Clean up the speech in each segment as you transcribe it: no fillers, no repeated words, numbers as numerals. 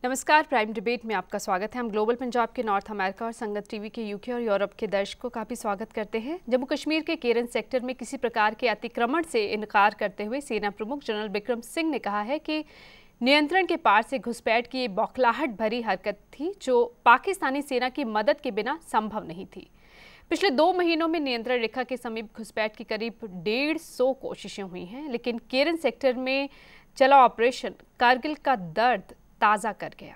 नमस्कार, prime debate में आपका स्वागत है। हम ग्लोबल पंजाब के नॉर्थ अमेरिका और संगत टीवी के यूके और यूरोप के दर्शकों का भी स्वागत करते हैं। जम्मू कश्मीर के केरन सेक्टर में किसी प्रकार के अतिक्रमण से इनकार करते हुए सेना प्रमुख जनरल बिक्रम सिंह ने कहा है कि नियंत्रण के पार से घुसपैठ की बौखलाहट भरी हरकत थी जो पाकिस्तानी सेना की मदद के बिना संभव नहीं थी। पिछले 2 महीनों में नियंत्रण रेखा के समीप घुसपैठ की करीब 150 कोशिशें हुई हैं, लेकिन केरन सेक्टर में चला ऑपरेशन कारगिल का दर्द ताज़ा कर गया।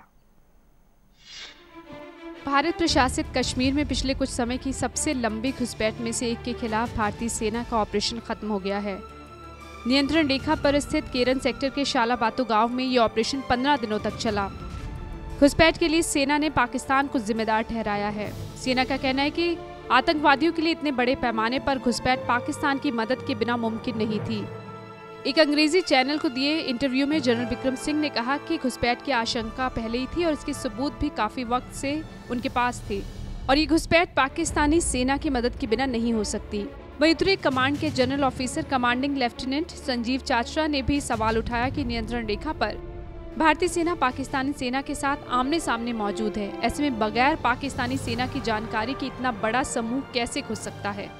भारत प्रशासित कश्मीर में पिछले कुछ समय की सबसे लंबी घुसपैठ में से एक के खिलाफ भारतीय सेना का ऑपरेशन खत्म हो गया है। नियंत्रण रेखा पर स्थित केरन सेक्टर के शालाबातू गांव में ये ऑपरेशन 15 दिनों तक चला। घुसपैठ के लिए सेना ने पाकिस्तान को जिम्मेदार ठहराया है। सेना का कहना है कि आतंकवादियों के लिए इतने बड़े पैमाने पर घुसपैठ पाकिस्तान की मदद के बिना मुमकिन नहीं थी। एक अंग्रेजी चैनल को दिए इंटरव्यू में जनरल बिक्रम सिंह ने कहा कि घुसपैठ की आशंका पहले ही थी और इसके सबूत भी काफी वक्त से उनके पास थे और ये घुसपैठ पाकिस्तानी सेना की मदद के बिना नहीं हो सकती। वहीं उत्तरी कमांड के general officer commanding lieutenant Sanjeev Chachra ने भी सवाल उठाया कि नियंत्रण रेखा पर भारतीय सेना पाकिस्तानी सेना के साथ आमने सामने मौजूद है, ऐसे में बगैर पाकिस्तानी सेना की जानकारी की इतना बड़ा समूह कैसे घुस सकता है।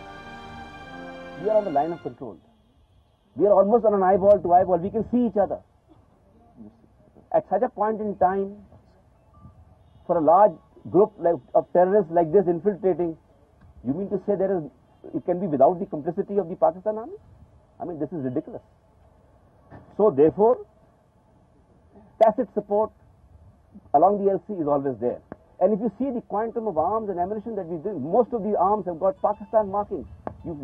We are almost on an eyeball to eyeball. We can see each other. At such a point in time, for a large group of terrorists like this infiltrating, you mean to say it can be without the complicity of the Pakistan army? I mean, this is ridiculous. So therefore, tacit support along the LC is always there. And if you see the quantum of arms and ammunition that we do, most of the arms have got Pakistan markings.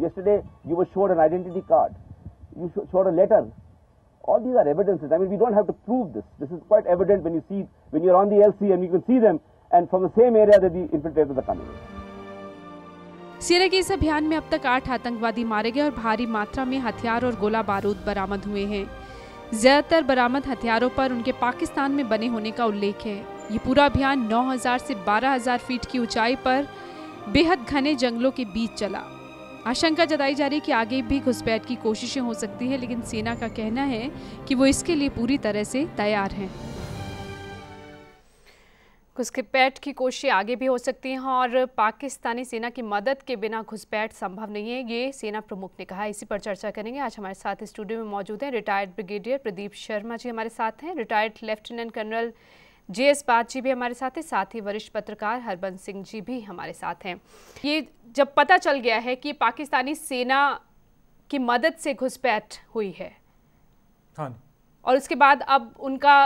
Yesterday, you were showed an identity card. You showed a letter. All these are evidences. I mean, we don't have to prove this. This is quite evident when you're on the LC and you can see them, and from the same area that the infiltrators are coming in. सेना के इस अभियान में अब तक 8 आतंकवादी मारे गए और भारी मात्रा में हथियार और गोला बारूद बरामद हुए हैं। ज्यादातर बरामद हथियारों पर उनके पाकिस्तान में बने होने का उल्लेख है। ये पूरा अभियान 9000 से 12000 फीट की ऊंचाई पर बेहद घने जंगलों के बीच चला। आशंका जताई जा रही है कि आगे भी घुसपैठ की कोशिशें हो सकती है, लेकिन सेना का कहना है कि वो इसके लिए पूरी तरह से तैयार हैं। घुसपैठ की कोशिशें आगे भी हो सकती हैं और पाकिस्तानी सेना की मदद के बिना घुसपैठ संभव नहीं है, ये सेना प्रमुख ने कहा। इसी पर चर्चा करेंगे। आज हमारे साथ स्टूडियो में मौजूद हैं रिटायर्ड ब्रिगेडियर प्रदीप शर्मा जी हमारे साथ हैं, रिटायर्ड लेफ्टिनेंट कर्नल JS बात जी भी हमारे साथ हैं, साथ ही वरिष्ठ पत्रकार हरबंस सिंह जी भी हमारे साथ हैं। ये जब पता चल गया है कि पाकिस्तानी सेना की मदद से घुसपैठ हुई है, हाँ, और उसके बाद अब उनका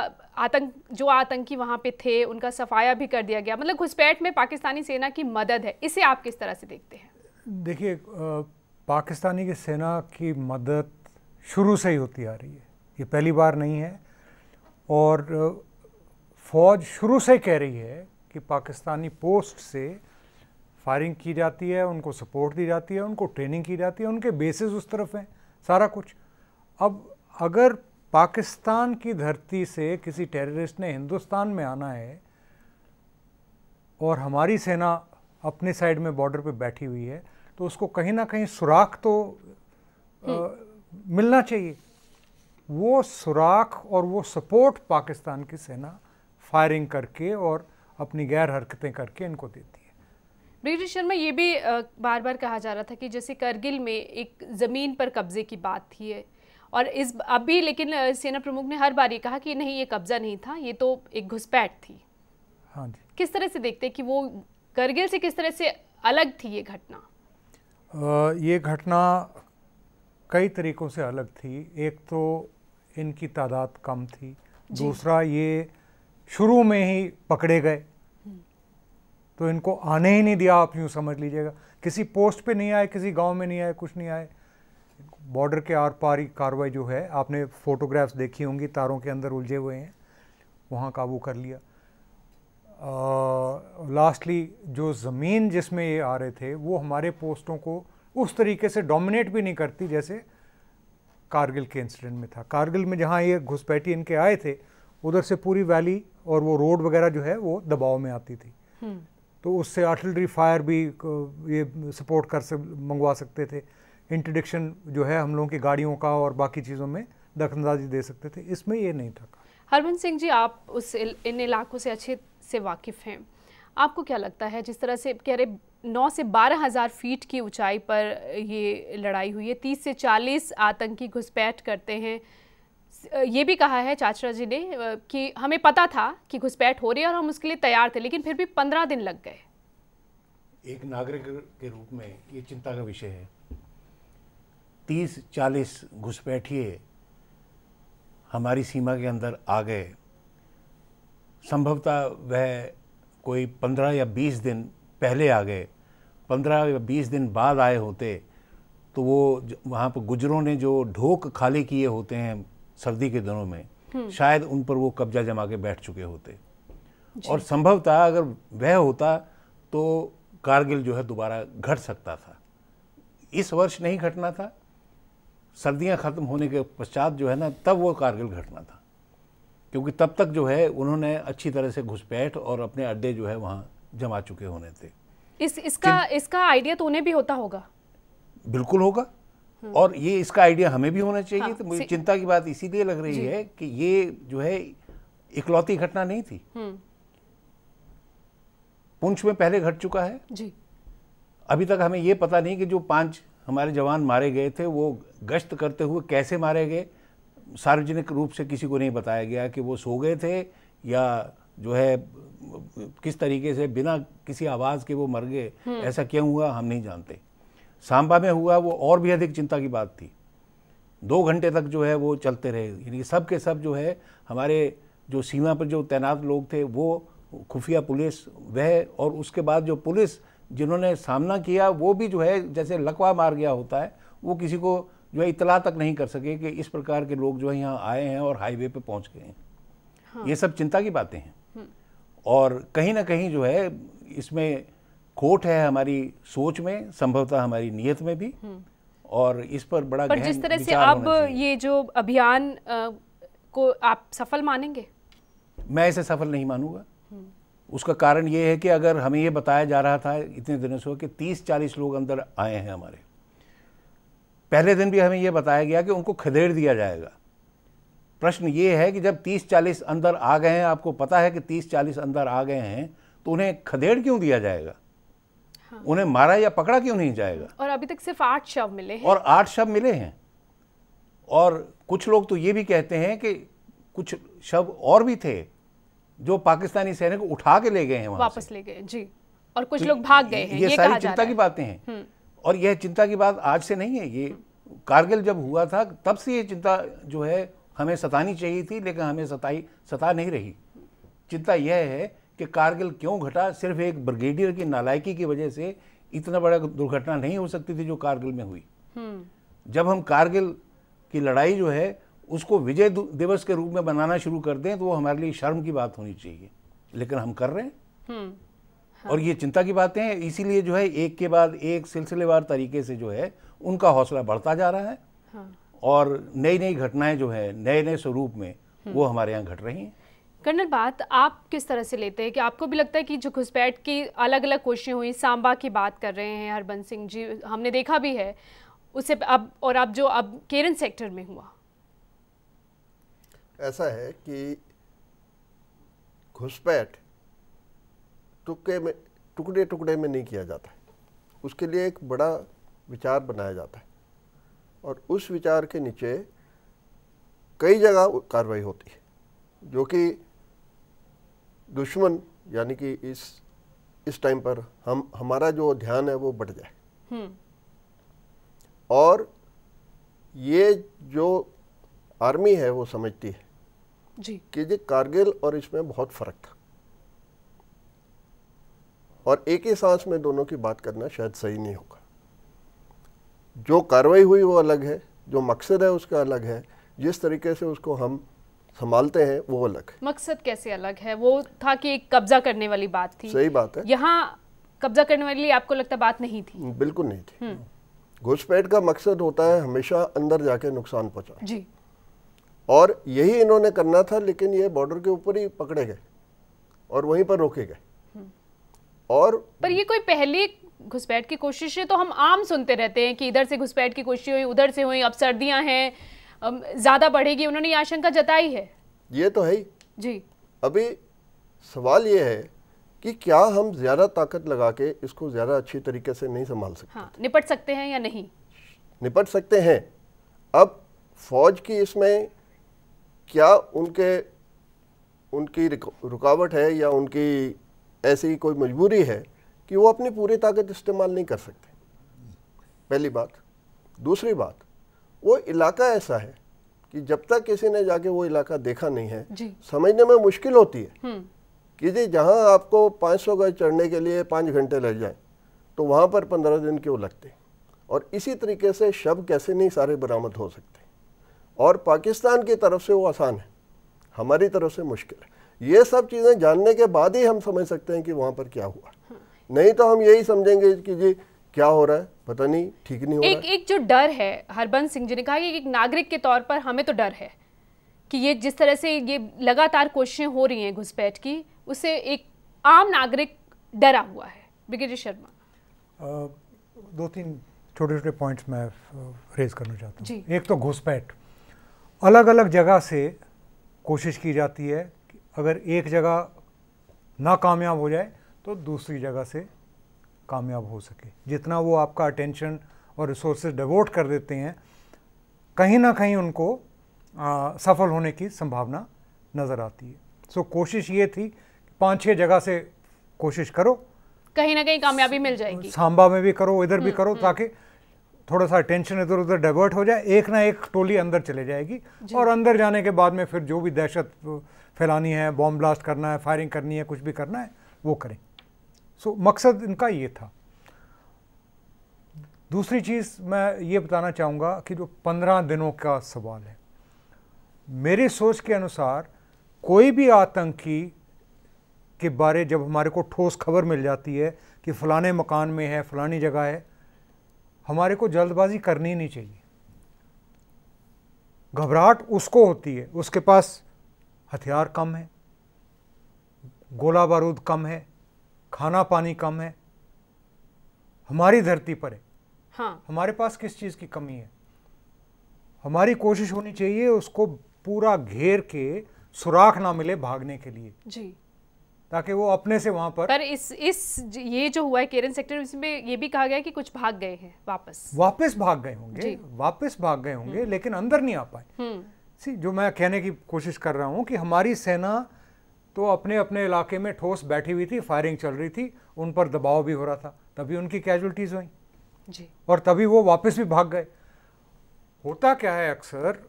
जो आतंकी वहाँ पे थे उनका सफाया भी कर दिया गया, मतलब घुसपैठ में पाकिस्तानी सेना की मदद है, इसे आप किस तरह से देखते हैं? देखिए, पाकिस्तानी की सेना की मदद शुरू से ही होती आ रही है, ये पहली बार नहीं है। और फौज शुरू से कह रही है कि पाकिस्तानी पोस्ट से फायरिंग की जाती है, उनको सपोर्ट दी जाती है, उनको ट्रेनिंग की जाती है, उनके बेसिस उस तरफ हैं, सारा कुछ। अब अगर पाकिस्तान की धरती से किसी टेररिस्ट ने हिंदुस्तान में आना है और हमारी सेना अपने साइड में बॉर्डर पे बैठी हुई है, तो उसको कहीं ना कहीं सुराख तो मिलना चाहिए। वो सुराख और वो सपोर्ट पाकिस्तान की सेना फायरिंग करके और अपनी गैर हरकतें करके इनको देती है। ब्रिगेडियर शर्मा, ये भी बार बार कहा जा रहा था कि जैसे करगिल में एक ज़मीन पर कब्जे की बात थी और अभी लेकिन सेना प्रमुख ने हर बार ये कहा कि नहीं, ये कब्जा नहीं था, ये तो एक घुसपैठ थी। हाँ जी, किस तरह से देखते हैं कि वो करगिल से किस तरह से अलग थी ये घटना? ये घटना कई तरीक़ों से अलग थी। एक तो इनकी तादाद कम थी, दूसरा ये शुरू में ही पकड़े गए, तो इनको आने ही नहीं दिया। आप यूँ समझ लीजिएगा, किसी पोस्ट पे नहीं आए, किसी गांव में नहीं आए, कुछ नहीं आए। बॉर्डर के आर पार ही कार्रवाई जो है, आपने फोटोग्राफ्स देखी होंगी, तारों के अंदर उलझे हुए हैं, वहाँ काबू कर लिया। लास्टली जो ज़मीन जिसमें ये आ रहे थे वो हमारे पोस्टों को उस तरीके से डोमिनेट भी नहीं करती जैसे कारगिल के इंसिडेंट में था। कारगिल में जहाँ ये घुसपैठी इनके आए थे, उधर से पूरी वैली और वो रोड वगैरह जो है वो दबाव में आती थी, तो उससे आर्टिलरी फायर भी ये सपोर्ट मंगवा सकते थे। इंटरडिक्शन जो है हम लोगों की गाड़ियों का और बाकी चीज़ों में दखलंदाजी दे सकते थे। इसमें ये नहीं था। हरबंस सिंह जी, आप इन इलाकों से अच्छे से वाकिफ़ हैं, आपको क्या लगता है, जिस तरह से कह रहे 9 से 12,000 फीट की ऊंचाई पर ये लड़ाई हुई है, 30 से 40 आतंकी घुसपैठ करते हैं, ये भी कहा है चाचरा जी ने कि हमें पता था कि घुसपैठ हो रही है और हम उसके लिए तैयार थे, लेकिन फिर भी 15 दिन लग गए। एक नागरिक के रूप में ये चिंता का विषय है। 30-40 घुसपैठिए हमारी सीमा के अंदर आ गए। संभवतः वह कोई 15 या 20 दिन पहले आ गए, 15 या 20 दिन बाद आए होते तो वो वहाँ पर गुजरों ने जो ढोक खाली किए होते हैं सर्दी के दिनों में, शायद उन पर वो कब्जा जमा के बैठ चुके होते। और संभवतः अगर वह होता तो कारगिल जो है दोबारा घट सकता था। इस वर्ष नहीं घटना था, सर्दियां खत्म होने के पश्चात जो है ना, तब वो कारगिल घटना था, क्योंकि तब तक जो है उन्होंने अच्छी तरह से घुसपैठ और अपने अड्डे जो है वहाँ जमा चुके होने थे। इसका आइडिया तो उन्हें भी होता होगा। बिल्कुल होगा, और ये इसका आइडिया हमें भी होना चाहिए। हाँ, तो मुझे चिंता की बात इसीलिए लग रही है कि ये जो है इकलौती घटना नहीं थी। पुंछ में पहले घट चुका है जी। अभी तक हमें ये पता नहीं कि जो 5 हमारे जवान मारे गए थे वो गश्त करते हुए कैसे मारे गए। सार्वजनिक रूप से किसी को नहीं बताया गया कि वो सो गए थे या जो है किस तरीके से बिना किसी आवाज़ के वो मर गए, ऐसा क्यों हुआ हम नहीं जानते। सांबा में हुआ वो और भी अधिक चिंता की बात थी। 2 घंटे तक जो है वो चलते रहे, यानी सब के सब जो है हमारे जो सीमा पर जो तैनात लोग थे वो खुफिया पुलिस वह, और उसके बाद जो पुलिस जिन्होंने सामना किया वो भी जो है जैसे लकवा मार गया होता है, वो किसी को जो है इतला तक नहीं कर सके कि इस प्रकार के लोग जो है यहाँ आए हैं और हाईवे पे पहुँच गए हैं। हाँ। ये सब चिंता की बातें हैं। और कहीं ना कहीं जो है इसमें खोट है हमारी सोच में, संभवतः हमारी नीयत में भी, और इस पर बड़ा पर जिस तरह से अब ये जो अभियान को आप सफल मानेंगे? मैं इसे सफल नहीं मानूंगा। उसका कारण ये है कि अगर हमें ये बताया जा रहा था इतने दिनों से कि 30-40 लोग अंदर आए हैं हमारे, पहले दिन भी हमें ये बताया गया कि उनको खदेड़ दिया जाएगा। प्रश्न ये है कि जब 30-40 अंदर आ गए हैं, आपको पता है कि 30-40 अंदर आ गए हैं, तो उन्हें खदेड़ क्यों दिया जाएगा? हाँ। उन्हें मारा या पकड़ा क्यों नहीं जाएगा? और अभी तक सिर्फ 8 शव मिले हैं। और 8 शव मिले हैं, और कुछ लोग तो ये भी कहते हैं कि कुछ शव और भी थे जो पाकिस्तानी सैनिक उठा के ले गए हैं, वापस ले गए जी, और कुछ लोग भाग गए हैं। ये सारी चिंता की बातें हैं। और यह चिंता की बात आज से नहीं है, ये कारगिल जब हुआ था तब से ये चिंता जो है हमें सतानी चाहिए थी, लेकिन हमें सता नहीं रही। चिंता यह है कि कारगिल क्यों घटा। सिर्फ एक ब्रिगेडियर की नालायकी की वजह से इतना बड़ा दुर्घटना नहीं हो सकती थी जो कारगिल में हुई। जब हम कारगिल की लड़ाई जो है उसको विजय दिवस के रूप में बनाना शुरू कर दें तो वो हमारे लिए शर्म की बात होनी चाहिए, लेकिन हम कर रहे हैं। हाँ। और ये चिंता की बातें हैं। इसीलिए जो है एक के बाद एक सिलसिलेवार तरीके से जो है उनका हौसला बढ़ता जा रहा है। हाँ। और नई नई घटनाएं जो है नए नए स्वरूप में वो हमारे यहाँ घट रही हैं। कर्नल, बात आप किस तरह से लेते हैं कि आपको भी लगता है कि जो घुसपैठ की अलग अलग कोशिशें हुई, सांबा की बात कर रहे हैं हरबंस सिंह जी, हमने देखा भी है उससे अब जो केरन सेक्टर में हुआ, ऐसा है कि घुसपैठ टुकड़े टुकड़े में नहीं किया जाता है, उसके लिए एक बड़ा विचार बनाया जाता है, और उस विचार के नीचे कई जगह कार्रवाई होती है जो कि दुश्मन यानी कि इस टाइम पर हमारा जो ध्यान है वो बढ़ जाए। और ये जो आर्मी है वो समझती है जी कि जी कारगिल और इसमें बहुत फर्क था, और एक ही सांस में दोनों की बात करना शायद सही नहीं होगा। जो कार्रवाई हुई वो अलग है, जो मकसद है उसका अलग है, जिस तरीके से उसको हम संभालते हैं वो अलग है। मकसद कैसे अलग है? वो था कि एक कब्जा करने वाली बात थी। सही बात है। यहाँ कब्जा करने वाली आपको लगता बात नहीं थी? बिल्कुल नहीं थी। घुसपैठ का मकसद होता है हमेशा अंदर जाके नुकसान पहुंचाना जी, और यही इन्होंने करना था, लेकिन ये बॉर्डर के ऊपर ही पकड़े गए और वहीं पर रोके गए। और पर ये कोई पहली घुसपैठ की कोशिशें तो हम आम सुनते रहते हैं कि इधर से घुसपैठ की कोशिश हुई, उधर से हुई, अब सर्दियां हैं, ज़्यादा बढ़ेगी, उन्होंने ये आशंका जताई है। ये तो है ही जी। अभी सवाल ये है कि क्या हम ज़्यादा ताकत लगा के इसको ज़्यादा अच्छी तरीके से नहीं संभाल सकते? हाँ, निपट सकते हैं या नहीं? निपट सकते हैं। अब फौज की इसमें क्या उनकी रुकावट है या उनकी ऐसी कोई मजबूरी है कि वो अपनी पूरी ताकत इस्तेमाल नहीं कर सकते? पहली बात। दूसरी बात, वो इलाका ऐसा है कि जब तक किसी ने जाके वो इलाका देखा नहीं है, समझने में मुश्किल होती है कि जी जहाँ आपको 500 गज चढ़ने के लिए 5 घंटे लग जाए तो वहाँ पर 15 दिन क्यों लगते? और इसी तरीके से शव कैसे नहीं सारे बरामद हो सकते? और पाकिस्तान की तरफ से वो आसान है, हमारी तरफ से मुश्किल है। ये सब चीज़ें जानने के बाद ही हम समझ सकते हैं कि वहाँ पर क्या हुआ। नहीं तो हम यही समझेंगे कि जी क्या हो रहा है, पता नहीं, ठीक नहीं हो रहा है। एक जो डर है, हरबंस सिंह जी ने कहा कि एक नागरिक के तौर पर हमें तो डर है कि ये जिस तरह से ये लगातार कोशिशें हो रही हैं घुसपैठ की, उससे एक आम नागरिक डरा हुआ है। ब्रिगेडियर शर्मा, 2-3 छोटे-छोटे पॉइंट्स मैं रेज करना चाहता हूँ। जी। एक तो घुसपैठ अलग अलग जगह से कोशिश की जाती है कि अगर एक जगह नाकामयाब हो जाए तो दूसरी जगह से कामयाब हो सके। जितना वो आपका अटेंशन और रिसोर्सेज डिवोट कर देते हैं, कहीं ना कहीं उनको सफल होने की संभावना नज़र आती है। सो कोशिश ये थी 5-6 जगह से कोशिश करो, कहीं ना कहीं कामयाबी मिल जाएगी। सांबा में भी करो, इधर भी करो, ताकि थोड़ा सा टेंशन इधर उधर डाइवर्ट हो जाए। एक ना एक टोली अंदर चले जाएगी और अंदर जाने के बाद में फिर जो भी दहशत फैलानी है, बॉम्ब ब्लास्ट करना है, फायरिंग करनी है, कुछ भी करना है वो करें। सो मकसद इनका ये था। दूसरी चीज़ मैं ये बताना चाहूँगा कि जो 15 दिनों का सवाल है, मेरी सोच के अनुसार कोई भी आतंकी के बारे जब हमारे को ठोस खबर मिल जाती है कि फ़लाने मकान में है, फ़लानी जगह है, हमारे को जल्दबाजी करनी नहीं चाहिए। घबराहट उसको होती है, उसके पास हथियार कम है, गोला बारूद कम है, खाना पानी कम है, हमारी धरती पर है। हाँ। हमारे पास किस चीज़ की कमी है? हमारी कोशिश होनी चाहिए उसको पूरा घेर के सुराख ना मिले भागने के लिए जी, ताकि वो अपने से वहां पर ये जो हुआ है केरन सेक्टर, इसमें ये भी कहा गया है कि कुछ भाग गए हैं, वापस भाग गए होंगे, लेकिन अंदर नहीं आ पाए। जो मैं कहने की कोशिश कर रहा हूं कि हमारी सेना तो अपने अपने इलाके में ठोस बैठी हुई थी, फायरिंग चल रही थी, उन पर दबाव भी हो रहा था, तभी उनकी कैजुअल्टीज हुई जी, और तभी वो वापस भी भाग गए। होता क्या है, अक्सर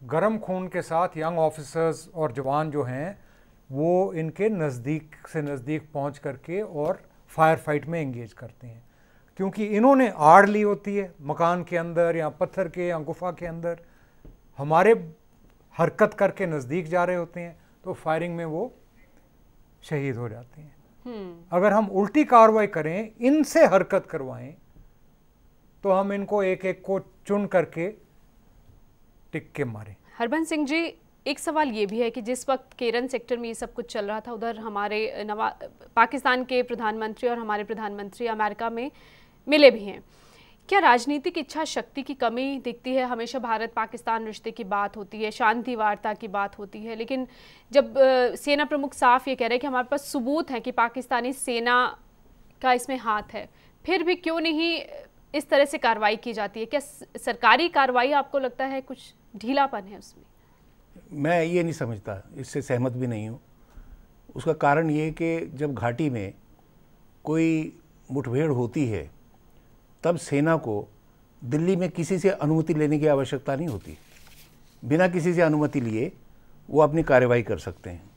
गर्म खून के साथ यंग ऑफिसर्स और जवान जो हैं वो इनके नज़दीक से नज़दीक पहुंच करके और फायर फाइट में एंगेज करते हैं, क्योंकि इन्होंने आड़ ली होती है मकान के अंदर या पत्थर के या गुफा के अंदर, हमारे हरकत करके नज़दीक जा रहे होते हैं तो फायरिंग में वो शहीद हो जाते हैं। अगर हम उल्टी कार्रवाई करें, इनसे हरकत करवाएं, तो हम इनको एक एक को चुन करके टिक के मारें। हरबंस सिंह जी, एक सवाल ये भी है कि जिस वक्त केरन सेक्टर में ये सब कुछ चल रहा था, उधर हमारे पाकिस्तान के प्रधानमंत्री और हमारे प्रधानमंत्री अमेरिका में मिले भी हैं। क्या राजनीतिक इच्छा शक्ति की कमी दिखती है? हमेशा भारत पाकिस्तान रिश्ते की बात होती है, शांति वार्ता की बात होती है, लेकिन जब सेना प्रमुख साफ ये कह रहे हैं कि हमारे पास सबूत है कि पाकिस्तानी सेना का इसमें हाथ है, फिर भी क्यों नहीं इस तरह से कार्रवाई की जाती है? क्या सरकारी कार्रवाई आपको लगता है कुछ ढीलापन है उसमें? मैं ये नहीं समझता, इससे सहमत भी नहीं हूँ। उसका कारण ये कि जब घाटी में कोई मुठभेड़ होती है तब सेना को दिल्ली में किसी से अनुमति लेने की आवश्यकता नहीं होती। बिना किसी से अनुमति लिए वो अपनी कार्रवाई कर सकते हैं।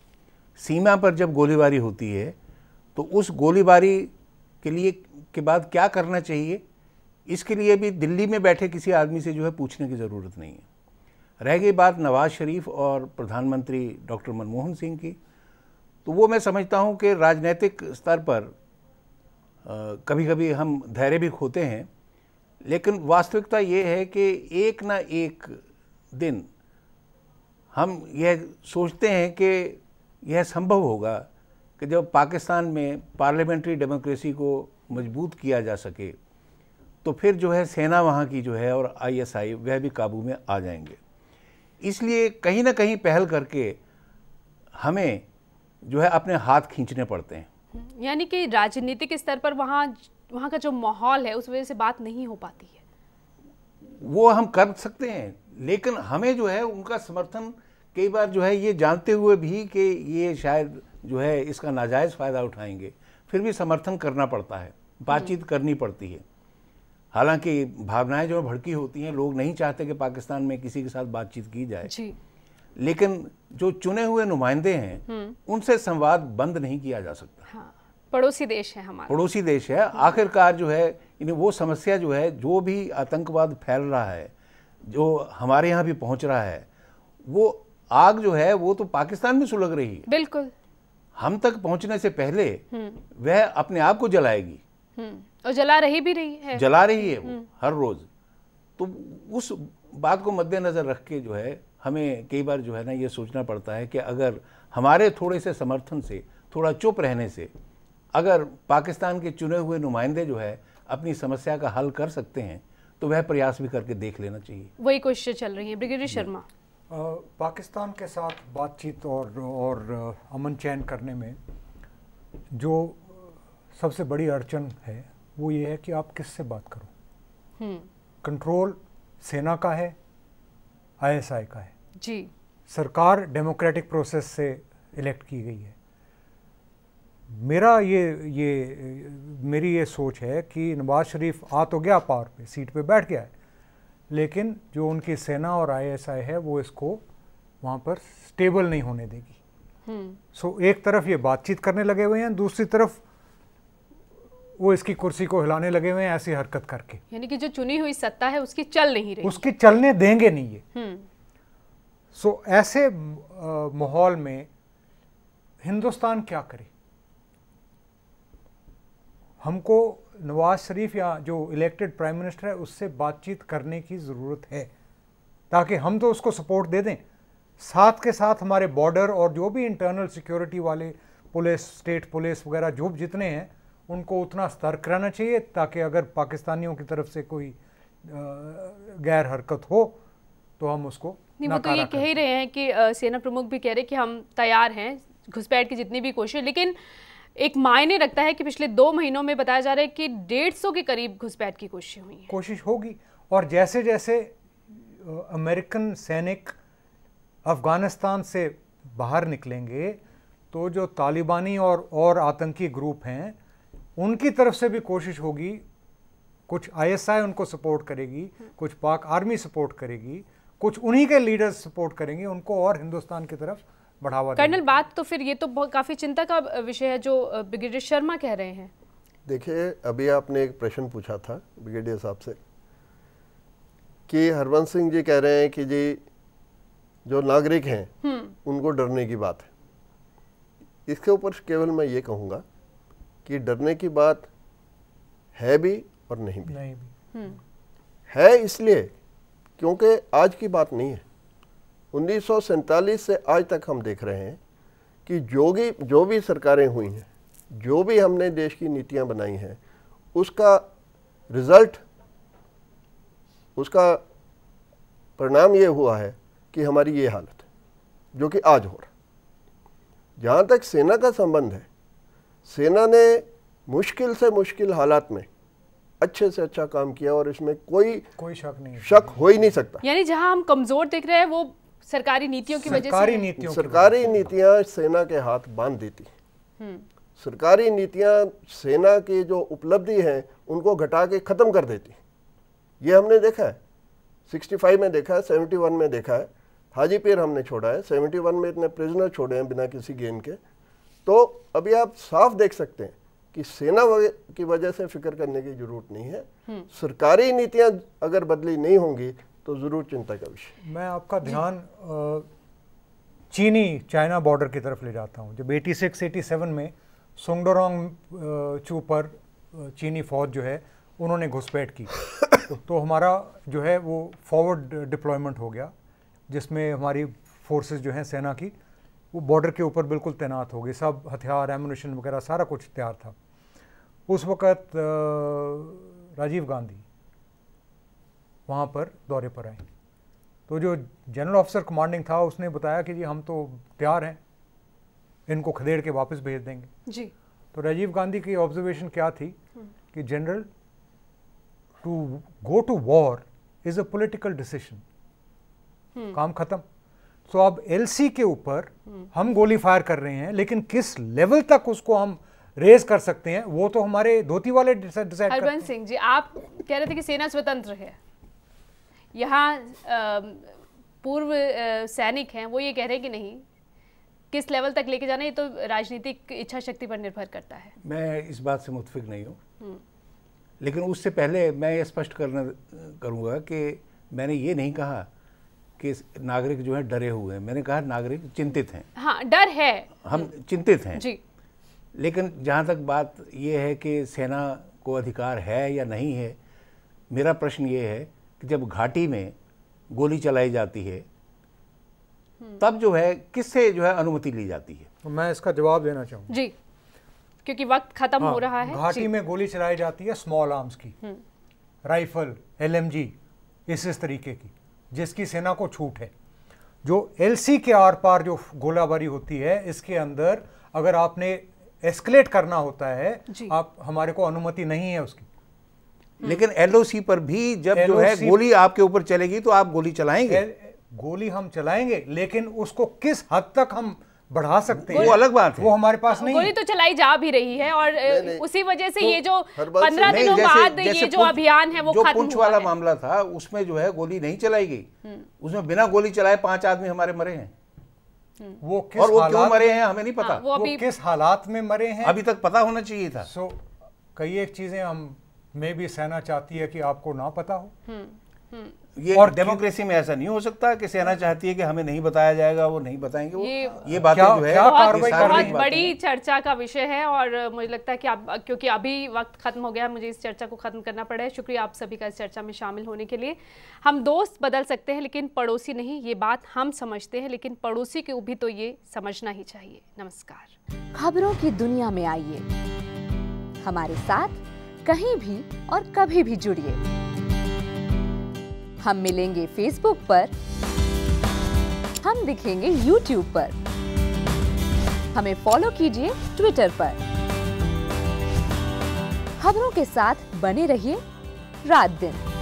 सीमा पर जब गोलीबारी होती है तो उस गोलीबारी के बाद क्या करना चाहिए, इसके लिए भी दिल्ली में बैठे किसी आदमी से जो है पूछने की ज़रूरत नहीं है। रह गई बात नवाज़ शरीफ और प्रधानमंत्री डॉक्टर मनमोहन सिंह की, तो वो मैं समझता हूँ कि राजनीतिक स्तर पर कभी कभी हम धैर्य भी खोते हैं, लेकिन वास्तविकता ये है कि एक ना एक दिन हम यह सोचते हैं कि यह संभव होगा कि जब पाकिस्तान में पार्लियामेंट्री डेमोक्रेसी को मजबूत किया जा सके तो फिर जो है सेना वहाँ की जो है और ISI वह भी काबू में आ जाएंगे। इसलिए कहीं ना कहीं पहल करके हमें जो है अपने हाथ खींचने पड़ते हैं। यानी कि राजनीतिक स्तर पर वहाँ का जो माहौल है उस वजह से बात नहीं हो पाती है। वो हम कर सकते हैं, लेकिन हमें जो है उनका समर्थन कई बार जो है ये जानते हुए भी कि ये शायद जो है इसका नाजायज़ फ़ायदा उठाएंगे, फिर भी समर्थन करना पड़ता है, बातचीत करनी पड़ती है। हालांकि भावनाएं जो भड़की होती हैं, लोग नहीं चाहते कि पाकिस्तान में किसी के साथ बातचीत की जाए जी। लेकिन जो चुने हुए नुमाइंदे हैं उनसे संवाद बंद नहीं किया जा सकता। हाँ, पड़ोसी देश है हमारा, पड़ोसी देश है। आखिरकार जो है इन्हें वो समस्या जो है, जो भी आतंकवाद फैल रहा है, जो हमारे यहाँ भी पहुँच रहा है, वो आग जो है वो तो पाकिस्तान में सुलग रही है। बिल्कुल। हम तक पहुँचने से पहले वह अपने आप को जलाएगी और जला रही भी रही है, जला रही है वो हर रोज। तो उस बात को मद्देनजर रख के जो है हमें कई बार जो है ना ये सोचना पड़ता है कि अगर हमारे थोड़े से समर्थन से, थोड़ा चुप रहने से अगर पाकिस्तान के चुने हुए नुमाइंदे जो है अपनी समस्या का हल कर सकते हैं तो वह प्रयास भी करके देख लेना चाहिए। वही कोशिशें चल रही हैं। ब्रिगेडियर शर्मा, पाकिस्तान के साथ बातचीत और अमन चैन करने में जो सबसे बड़ी अड़चन है वो ये है कि आप किससे बात करो। कंट्रोल सेना का है, आईएसआई का है जी। सरकार डेमोक्रेटिक प्रोसेस से इलेक्ट की गई है। मेरी ये सोच है कि नवाज शरीफ आ तो गया पावर पे, सीट पे बैठ गया है, लेकिन जो उनकी सेना और आईएसआई है वो इसको वहाँ पर स्टेबल नहीं होने देगी। सो एक तरफ ये बातचीत करने लगे हुए हैं, दूसरी तरफ वो इसकी कुर्सी को हिलाने लगे हुए हैं ऐसी हरकत करके। यानी कि जो चुनी हुई सत्ता है उसकी चल नहीं रही, उसकी चलने देंगे नहीं ये। सो ऐसे माहौल में हिंदुस्तान क्या करे? हमको नवाज शरीफ या जो इलेक्टेड प्राइम मिनिस्टर है उससे बातचीत करने की ज़रूरत है, ताकि हम तो उसको सपोर्ट दे दें, साथ के साथ हमारे बॉर्डर और जो भी इंटरनल सिक्योरिटी वाले पुलिस, स्टेट पुलिस वगैरह जो जितने हैं उनको उतना सतर्क रहना चाहिए ताकि अगर पाकिस्तानियों की तरफ से कोई गैर हरकत हो तो हम उसको नहीं। वो तो ये कह ही रहे हैं कि सेना प्रमुख भी कह रहे हैं कि हम तैयार हैं घुसपैठ की जितनी भी कोशिश, लेकिन एक मायने रखता है कि पिछले 2 महीनों में बताया जा रहा है कि 150 के करीब घुसपैठ की कोशिश हुई है। कोशिश होगी, और जैसे जैसे अमेरिकन सैनिक अफगानिस्तान से बाहर निकलेंगे तो जो तालिबानी और आतंकी ग्रुप हैं उनकी तरफ से भी कोशिश होगी, कुछ आईएसआई उनको सपोर्ट करेगी, कुछ पाक आर्मी सपोर्ट करेगी, कुछ उन्हीं के लीडर्स सपोर्ट करेंगे उनको और हिंदुस्तान की तरफ बढ़ावा देंगे। कर्नल, बात तो फिर ये तो काफ़ी चिंता का विषय है जो ब्रिगेडियर शर्मा कह रहे हैं। देखिए, अभी आपने एक प्रश्न पूछा था ब्रिगेडियर साहब से कि हरवंश सिंह जी कह रहे हैं कि जी जो नागरिक हैं उनको डरने की बात है। इसके ऊपर केवल मैं ये कहूँगा कि डरने की बात है भी और नहीं भी। है इसलिए क्योंकि आज की बात नहीं है, 1947 से आज तक हम देख रहे हैं कि जो भी सरकारें हुई हैं, जो भी हमने देश की नीतियां बनाई हैं, उसका रिजल्ट, उसका परिणाम ये हुआ है कि हमारी ये हालत है जो कि आज हो रहा। जहाँ तक सेना का संबंध है, सेना ने मुश्किल से मुश्किल हालात में अच्छे से अच्छा काम किया और इसमें कोई शक हो ही नहीं सकता। यानी जहां हम कमजोर दिख रहे हैं वो सरकारी नीतियों की वजह से, सरकारी नीतियां सेना के हाथ बांध देती। सरकारी नीतियां सेना की जो उपलब्धि है उनको घटा के खत्म कर देती। ये हमने देखा है, 65 में देखा है, 71 में देखा है, हाजीपीर हमने छोड़ा है, 71 में इतने प्रिजनर छोड़े हैं बिना किसी गेम के। तो अभी आप साफ देख सकते हैं कि सेना की वजह से फिक्र करने की जरूरत नहीं है। सरकारी नीतियां अगर बदली नहीं होंगी तो जरूर चिंता का विषय। मैं आपका ध्यान चाइना बॉर्डर की तरफ ले जाता हूं। जब 86-87 में सोंगडोरोंग चू पर चीनी फौज जो है उन्होंने घुसपैठ की तो हमारा जो है वो फॉरवर्ड डिप्लॉयमेंट हो गया, जिसमें हमारी फोर्सेस जो हैं सेना की वो बॉर्डर के ऊपर बिल्कुल तैनात हो गई। सब हथियार, एमुनिशन वगैरह सारा कुछ तैयार था। उस वक़्त राजीव गांधी वहाँ पर दौरे पर आए तो जो जनरल ऑफिसर कमांडिंग था उसने बताया कि जी हम तो तैयार हैं, इनको खदेड़ के वापस भेज देंगे जी। तो राजीव गांधी की ऑब्जर्वेशन क्या थी कि general, to go to war is a political decision, काम खत्म। सो अब एलसी के ऊपर हम गोली फायर कर रहे हैं, लेकिन किस लेवल तक उसको हम रेज कर सकते हैं वो तो हमारे धोती वाले डिसाइड करते हैं। हरबंस सिंह जी, आप कह रहे थे कि सेना स्वतंत्र है, यहाँ पूर्व सैनिक हैं, वो ये कह रहे हैं कि नहीं, किस लेवल तक लेके जाना ये तो राजनीतिक इच्छा शक्ति पर निर्भर करता है। मैं इस बात से मुतफिक नहीं हूँ, लेकिन उससे पहले मैं ये स्पष्ट करूँगा कि मैंने ये नहीं कहा कि नागरिक जो है डरे हुए हैं, मैंने कहा नागरिक चिंतित हैं। हाँ, डर है, हम चिंतित हैं जी। लेकिन जहाँ तक बात ये है कि सेना को अधिकार है या नहीं है, मेरा प्रश्न ये है कि जब घाटी में गोली चलाई जाती है तब जो है किससे जो है अनुमति ली जाती है? तो मैं इसका जवाब देना चाहूँगा जी, क्योंकि वक्त खत्म हो रहा है। घाटी में गोली चलाई जाती है स्मॉल आर्म्स की, राइफल, LMG, इस तरीके की, जिसकी सेना को छूट है। जो LC के आर पार जो गोलाबारी होती है, इसके अंदर अगर आपने एस्केलेट करना होता है, आप, हमारे को अनुमति नहीं है उसकी। लेकिन LOC पर भी जब जो है गोली आपके ऊपर चलेगी तो आप गोली चलाएंगे? गोली हम चलाएंगे, लेकिन उसको किस हद तक हम बढ़ा सकते हैं वो अलग बात है, वो हमारे पास नहीं। गोली तो चलाई जा भी रही है और नहीं, उसी वजह से ये जो 15 दिनों बाद ये जो अभियान है वो खत्म हुआ है। पुंछ वाला मामला था उसमें जो है गोली नहीं चलाई गई, उसमें बिना गोली चलाए 5 आदमी हमारे मरे हैं। वो किस और वो हालात क्यों मरे हैं हमें नहीं पता, वो किस हालात में मरे हैं अभी तक पता होना चाहिए था। सो कई एक चीजें हम में भी सेना चाहती है कि आपको ना पता हो। ये और डेमोक्रेसी में ऐसा नहीं हो सकता कि सेना चाहती है कि हमें नहीं बताया जाएगा, वो नहीं बताएंगे। ये बातें जो है बहुत बड़ी चर्चा का विषय है और मुझे लगता है कि क्योंकि अभी वक्त खत्म हो गया, मुझे इस चर्चा को खत्म करना पड़ा है। शुक्रिया आप सभी का इस चर्चा में शामिल होने के लिए। हम दोस्त बदल सकते हैं लेकिन पड़ोसी नहीं, ये बात हम समझते हैं, लेकिन पड़ोसी को भी तो ये समझना ही चाहिए। नमस्कार। खबरों की दुनिया में आइए, हमारे साथ कहीं भी और कभी भी जुड़िए। हम मिलेंगे फेसबुक पर, हम दिखेंगे यूट्यूब पर, हमें फॉलो कीजिए ट्विटर पर। खबरों के साथ बने रहिए रात दिन।